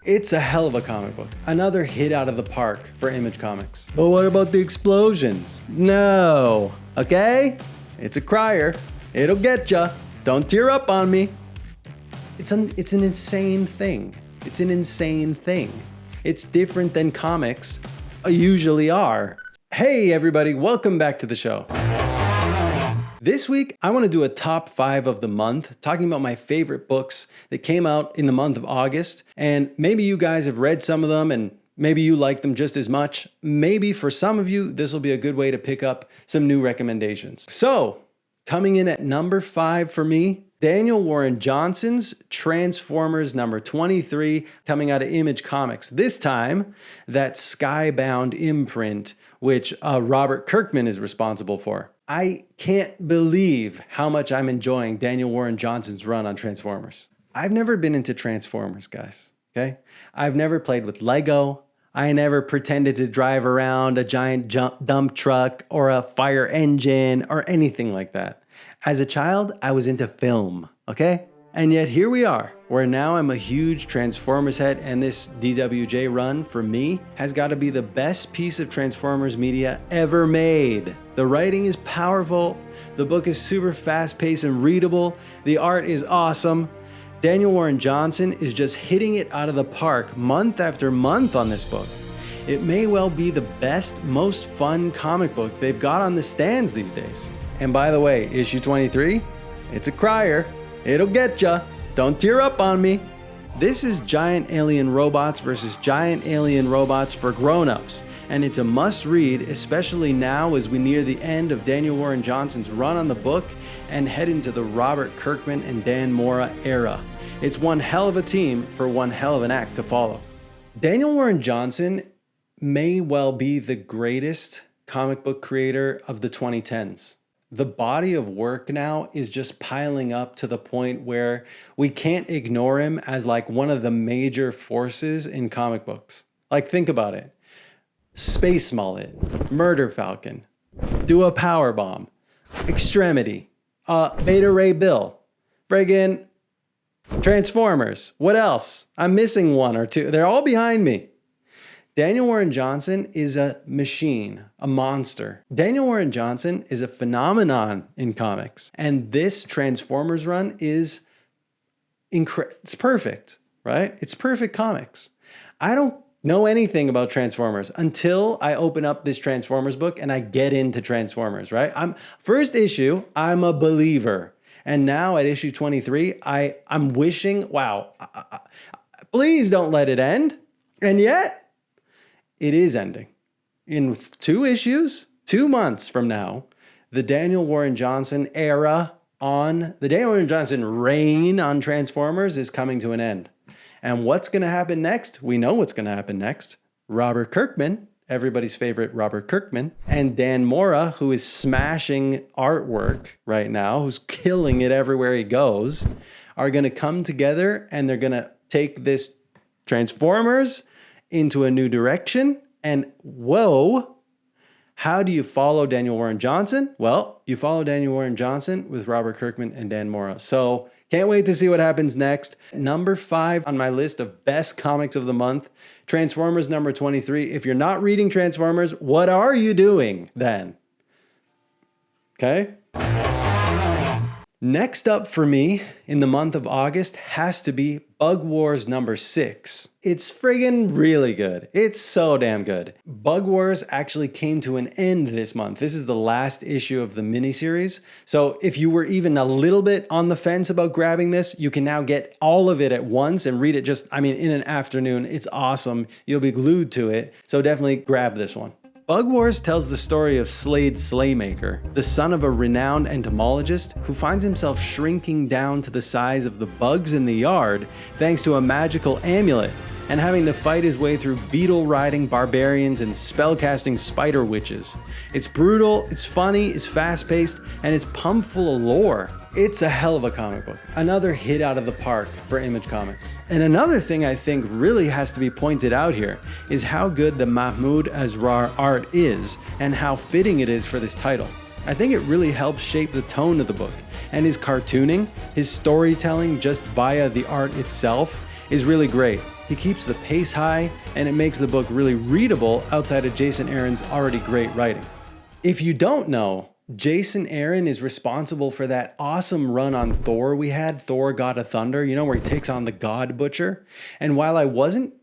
It's a hell of a comic book. Another hit out of the park for Image Comics. But what about the explosions? No, okay? It's a crier. It'll get ya. Don't tear up on me. It's an insane thing. It's an insane thing. It's different than comics usually are. Hey everybody, welcome back to the show. This week, I want to do a top 5 of the month, talking about my favorite books that came out in the month of August. And maybe you guys have read some of them and maybe you like them just as much. Maybe for some of you, this will be a good way to pick up some new recommendations. So, coming in at number 5 for me, Daniel Warren Johnson's Transformers number 23, coming out of Image Comics. This time, that Skybound imprint, which Robert Kirkman is responsible for. I can't believe how much I'm enjoying Daniel Warren Johnson's run on Transformers. I've never been into Transformers, guys, okay? I've never played with Lego. I never pretended to drive around a giant dump truck or a fire engine or anything like that. As a child, I was into film, okay? And yet here we are, where now I'm a huge Transformers head, and this DWJ run, for me, has got to be the best piece of Transformers media ever made. The writing is powerful, the book is super fast-paced and readable, the art is awesome. Daniel Warren Johnson is just hitting it out of the park month after month on this book. It may well be the best, most fun comic book they've got on the stands these days. And by the way, issue 23, it's a crier. It'll get ya. Don't tear up on me. This is giant alien robots versus giant alien robots for grown-ups, and it's a must-read, especially now as we near the end of Daniel Warren Johnson's run on the book and head into the Robert Kirkman and Dan Mora era. It's one hell of a team for one hell of an act to follow. Daniel Warren Johnson may well be the greatest comic book creator of the 2010s. The body of work now is just piling up to the point where we can't ignore him as like one of the major forces in comic books. Like, think about it. Space Mullet, Murder Falcon, Do a Powerbomb, Extremity, Beta Ray Bill, friggin' Transformers. What else? I'm missing one or two. They're all behind me. Daniel Warren Johnson is a machine, a monster. Daniel Warren Johnson is a phenomenon in comics. And this Transformers run is it's perfect, right? It's perfect comics. I don't know anything about Transformers until I open up this Transformers book and I get into Transformers, right? First issue, I'm a believer. And now at issue 23, I'm wishing, wow, please don't let it end. And yet, it is ending. In 2 issues, 2 months from now, the Daniel Warren Johnson era the Daniel Warren Johnson reign on Transformers is coming to an end. And what's going to happen next? We know what's going to happen next. Robert Kirkman, everybody's favorite Robert Kirkman, and Dan Mora, who is smashing artwork right now, who's killing it everywhere he goes, are going to come together and they're going to take this Transformers into a new direction. And whoa, how do you follow Daniel Warren Johnson? Well, you follow Daniel Warren Johnson with Robert Kirkman and Dan Mora. So can't wait to see what happens next. Number 5 on my list of best comics of the month, Transformers number 23. If you're not reading Transformers, what are you doing then? Okay. Next up for me in the month of August has to be Bug Wars number 6. It's friggin' really good. It's so damn good. Bug Wars actually came to an end this month. This is the last issue of the miniseries. So if you were even a little bit on the fence about grabbing this, you can now get all of it at once and read it in an afternoon. It's awesome. You'll be glued to it. So definitely grab this one. Bug Wars tells the story of Slade Slaymaker, the son of a renowned entomologist who finds himself shrinking down to the size of the bugs in the yard thanks to a magical amulet, and having to fight his way through beetle-riding barbarians and spell-casting spider witches. It's brutal, it's funny, it's fast-paced, and it's pumped full of lore. It's a hell of a comic book. Another hit out of the park for Image Comics. And another thing I think really has to be pointed out here is how good the Mahmoud Asrar art is and how fitting it is for this title. I think it really helps shape the tone of the book, and his cartooning, his storytelling just via the art itself is really great. He keeps the pace high, and it makes the book really readable outside of Jason Aaron's already great writing. If you don't know, Jason Aaron is responsible for that awesome run on Thor we had, Thor God of Thunder, where he takes on the God Butcher. And while I wasn't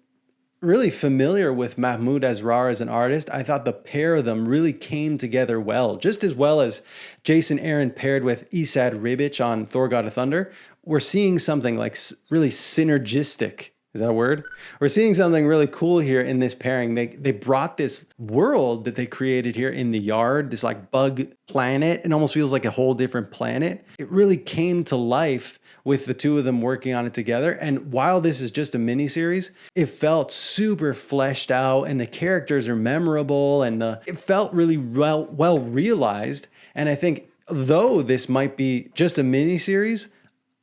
really familiar with Mahmoud Asrar as an artist, I thought the pair of them really came together well, just as well as Jason Aaron paired with Esad Ribic on Thor God of Thunder. We're seeing something like really synergistic. Is that a word? We're seeing something really cool here in this pairing. They brought this world that they created here in the yard, this like bug planet. It almost feels like a whole different planet. It really came to life with the two of them working on it together. And while this is just a miniseries, it felt super fleshed out, and the characters are memorable, and it felt really well realized. And I think though this might be just a miniseries,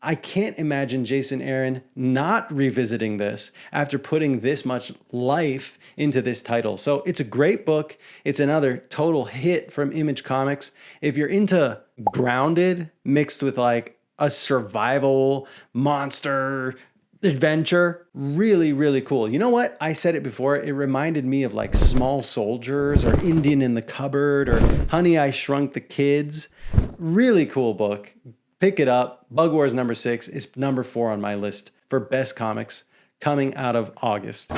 I can't imagine Jason Aaron not revisiting this after putting this much life into this title. So it's a great book. It's another total hit from Image Comics. If you're into grounded mixed with like a survival monster adventure, really, really cool. You know what? I said it before. It reminded me of like Small Soldiers or Indian in the Cupboard or Honey, I Shrunk the Kids. Really cool book. Pick it up. Bug Wars number 6 is number 4 on my list for best comics coming out of August.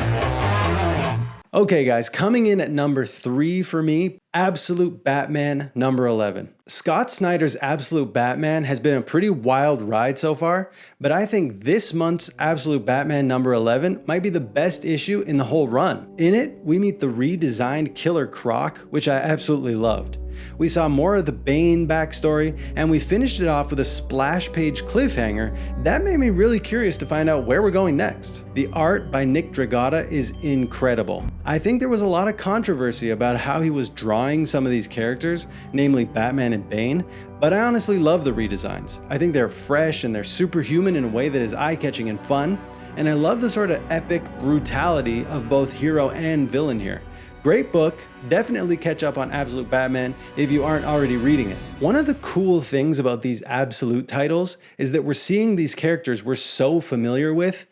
Okay, guys, coming in at number 3 for me, Absolute Batman number 11. Scott Snyder's Absolute Batman has been a pretty wild ride so far, but I think this month's Absolute Batman number 11 might be the best issue in the whole run. In it, we meet the redesigned Killer Croc, which I absolutely loved. We saw more of the Bane backstory, and we finished it off with a splash page cliffhanger that made me really curious to find out where we're going next. The art by Nick Dragotta is incredible. I think there was a lot of controversy about how he was drawing some of these characters, namely Batman and Bane, but I honestly love the redesigns. I think they're fresh and they're superhuman in a way that is eye-catching and fun, and I love the sort of epic brutality of both hero and villain here. Great book. Definitely catch up on Absolute Batman if you aren't already reading it. One of the cool things about these Absolute titles is that we're seeing these characters we're so familiar with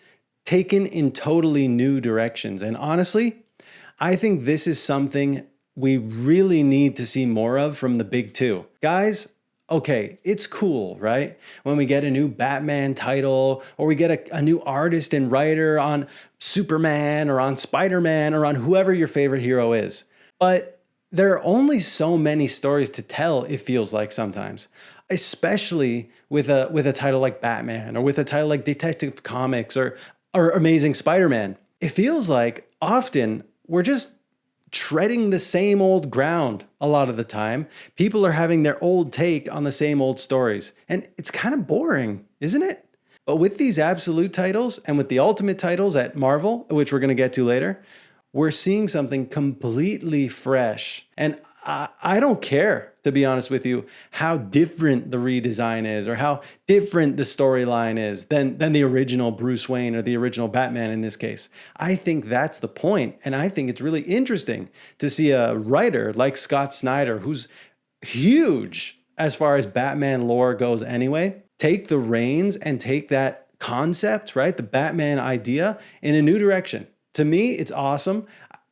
taken in totally new directions. And honestly, I think this is something we really need to see more of from the big two. Guys, okay, it's cool, right? When we get a new Batman title, or we get a new artist and writer on Superman or on Spider-Man or on whoever your favorite hero is. But there are only so many stories to tell, it feels like sometimes, especially with a title like Batman or with a title like Detective Comics or Amazing Spider-Man. It feels like often we're just treading the same old ground a lot of the time. People are having their old take on the same old stories, and it's kind of boring, isn't it? But with these Absolute titles and with the Ultimate titles at Marvel, which we're going to get to later, we're seeing something completely fresh. And I don't care, to be honest with you, how different the redesign is or how different the storyline is than the original Bruce Wayne or the original Batman in this case. I think that's the point, and I think it's really interesting to see a writer like Scott Snyder, who's huge as far as Batman lore goes anyway, take the reins and take that concept, right, the Batman idea, in a new direction. To me, it's awesome.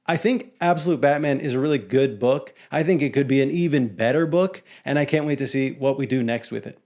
I think Absolute Batman is a really good book. I think it could be an even better book, and I can't wait to see what we do next with it.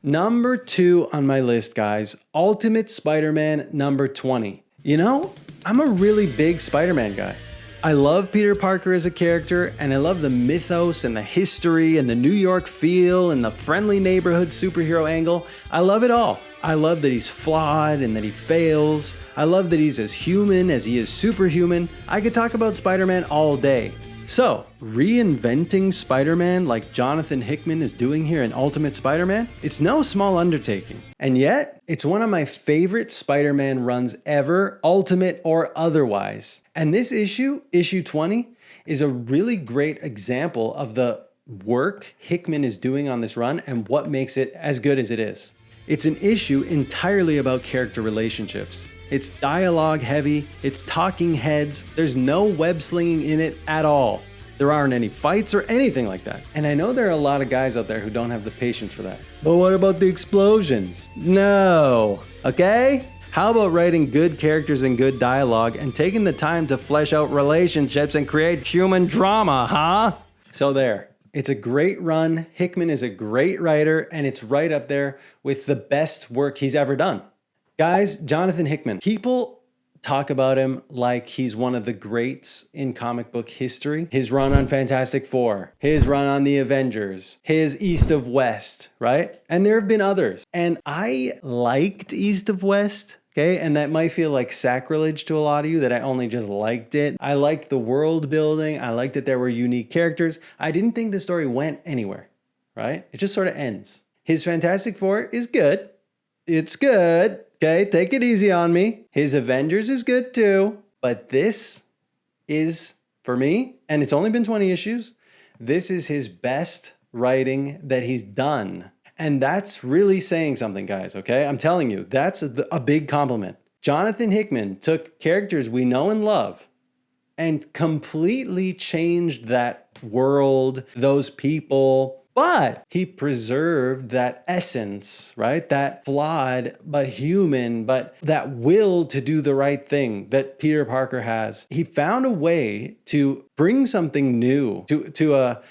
Number 2 on my list, guys, Ultimate Spider-Man number 20. You know, I'm a really big Spider-Man guy. I love Peter Parker as a character, and I love the mythos and the history and the New York feel and the friendly neighborhood superhero angle. I love it all. I love that he's flawed and that he fails. I love that he's as human as he is superhuman. I could talk about Spider-Man all day. So, reinventing Spider-Man like Jonathan Hickman is doing here in Ultimate Spider-Man, it's no small undertaking. And yet, it's one of my favorite Spider-Man runs ever, Ultimate or otherwise. And this issue, issue 20, is a really great example of the work Hickman is doing on this run and what makes it as good as it is. It's an issue entirely about character relationships. It's dialogue heavy, it's talking heads, there's no web slinging in it at all. There aren't any fights or anything like that. And I know there are a lot of guys out there who don't have the patience for that. But what about the explosions? No, okay? How about writing good characters and good dialogue and taking the time to flesh out relationships and create human drama, huh? So there. It's a great run. Hickman is a great writer, and it's right up there with the best work he's ever done. Guys, Jonathan Hickman. People talk about him like he's one of the greats in comic book history. His run on Fantastic Four, his run on the Avengers, his East of West, right? And there have been others. And I liked East of West. Okay, and that might feel like sacrilege to a lot of you that I only just liked it. I liked the world building. I liked that there were unique characters. I didn't think the story went anywhere, right? It just sort of ends. His Fantastic Four is good. It's good. Okay, take it easy on me. His Avengers is good too. But this is, for me, and it's only been 20 issues, this is his best writing that he's done. And that's really saying something, guys, okay? I'm telling you, that's a big compliment. Jonathan Hickman took characters we know and love and completely changed that world, those people, but he preserved that essence, right? That flawed but human, but that will to do the right thing that Peter Parker has. He found a way to bring something new to a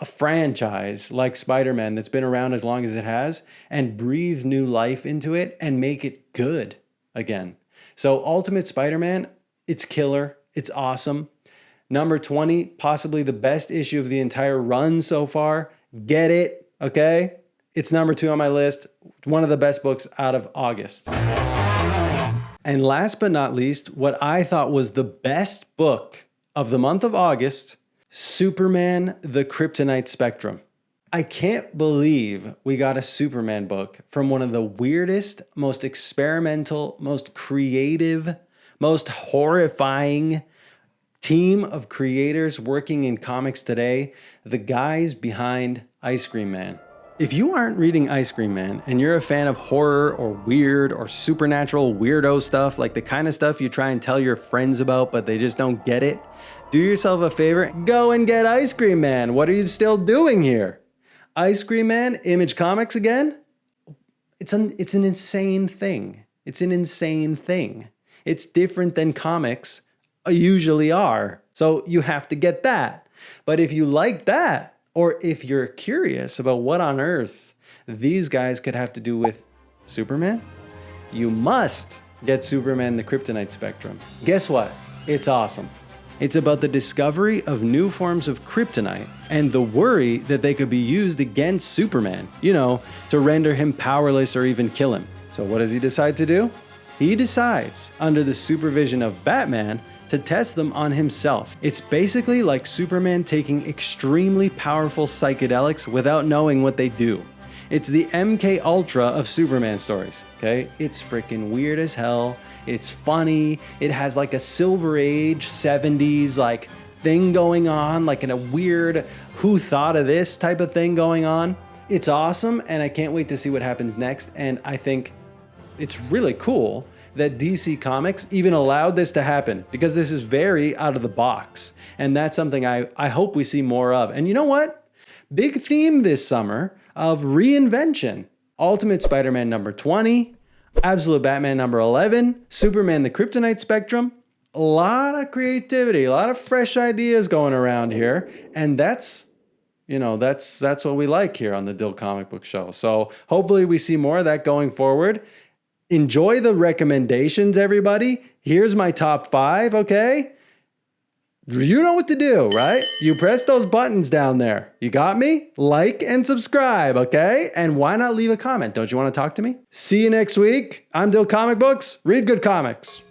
franchise like Spider-Man that's been around as long as it has and breathe new life into it and make it good again. So Ultimate Spider-Man, it's killer. It's awesome. Number 20, possibly the best issue of the entire run so far. Get it, okay? It's number 2 on my list. One of the best books out of August. And last but not least, what I thought was the best book of the month of August, Superman, the Kryptonite Spectrum. I can't believe we got a Superman book from one of the weirdest, most experimental, most creative, most horrifying team of creators working in comics today, the guys behind Ice Cream Man. If you aren't reading Ice Cream Man and you're a fan of horror or weird or supernatural weirdo stuff, like the kind of stuff you try and tell your friends about but they just don't get it, do yourself a favor, go and get Ice Cream Man. What are you still doing here? Ice Cream Man, Image Comics again? It's an insane thing. It's an insane thing. It's different than comics usually are. So you have to get that. But if you like that, or if you're curious about what on earth these guys could have to do with Superman, you must get Superman, the Kryptonite Spectrum. Guess what? It's awesome. It's about the discovery of new forms of kryptonite and the worry that they could be used against Superman, to render him powerless or even kill him. So what does he decide to do? He decides, under the supervision of Batman, to test them on himself. It's basically like Superman taking extremely powerful psychedelics without knowing what they do. It's the MK Ultra of Superman stories, okay? It's freaking weird as hell. It's funny. It has like a Silver Age 70s like thing going on, like in a weird who thought of this type of thing going on. It's awesome, and I can't wait to see what happens next. And I think it's really cool that DC Comics even allowed this to happen, because this is very out of the box. And that's something I hope we see more of. And you know what? Big theme this summer of reinvention. Ultimate Spider-Man number 20, Absolute Batman number 11, Superman the Kryptonite Spectrum. A lot of creativity, a lot of fresh ideas going around here. And that's what we like here on the Dill Comic Book Show. So hopefully we see more of that going forward. Enjoy the recommendations, everybody. Here's my top 5, okay? You know what to do, right? You press those buttons down there. You got me? Like and subscribe, okay? And why not leave a comment? Don't you want to talk to me? See you next week. I'm Dill Comic Books. Read good comics.